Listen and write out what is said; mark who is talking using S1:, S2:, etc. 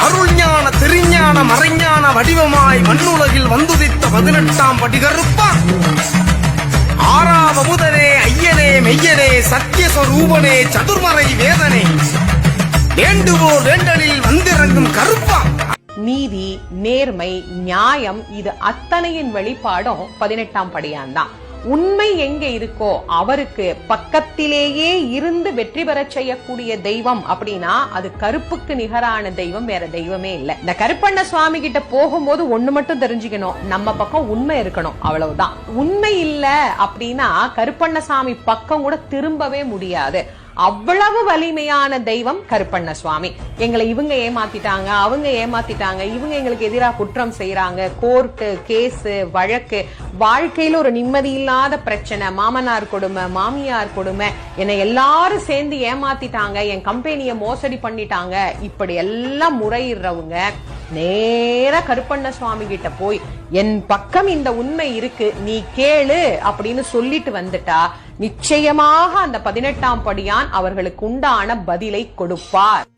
S1: அருள் ஞான திருஞான மறைஞான வடிவமாய் மண்ணுலகில் வந்துதித்த 18ஆம் படி கருப்பா. ஆறாவ முதனே ஐயனே மெய்யனே சத்தியஸ்வரூபனே சதுர்மறை வேதனே வேண்டுவோர் வேண்டலில் வந்திறங்கும் கருப்பா.
S2: நீதி, நேர்மை, நியாயம் இது அத்தனையின் வெளிப்பாடும் 18ஆம் படியான் தான். உண்மை எங்க இருக்கோ அவருக்கு பக்கத்திலேயே இருந்து வெற்றி பெற செய்யக்கூடிய தெய்வம் அப்படின்னா அது கருப்புக்கு நிகரான தெய்வம் வேற தெய்வமே இல்ல. இந்த கருப்பண்ண சுவாமி கிட்ட போகும்போது ஒண்ணு மட்டும் தெரிஞ்சுக்கணும், நம்ம பக்கம் உண்மை இருக்கணும், அவ்வளவுதான். உண்மை இல்ல அப்படின்னா கருப்பண்ண சாமி பக்கம் கூட திரும்பவே முடியாது. அவ்வளவு வலிமையான தெய்வம் கருப்பண்ண சுவாமி. எங்களை இவங்க ஏமாத்திட்டாங்க, அவங்க ஏமாத்திட்டாங்க, இவங்க எங்களுக்கு எதிராக குற்றம் செய்யறாங்க, கோர்ட்டு கேஸ் வழக்கு, வாழ்க்கையில ஒரு நிம்மதி இல்லாத பிரச்சனை, மாமனார் கொடுமை மாமியார் கொடுமை, என்னை எல்லாரும் சேர்ந்து ஏமாத்திட்டாங்க, என் கம்பெனியை மோசடி பண்ணிட்டாங்க, இப்படி எல்லாம் முறையிடுறவங்க நேரா கருப்பண்ண சுவாமி கிட்ட போய் என் பக்கம் இந்த உண்மை இருக்கு நீ கேளு அப்படின்னு சொல்லிட்டு வந்துட்டா நிச்சயமாக அந்த 18ஆம் படியான் அவர்களுக்கு உண்டான பதிலை கொடுப்பார்.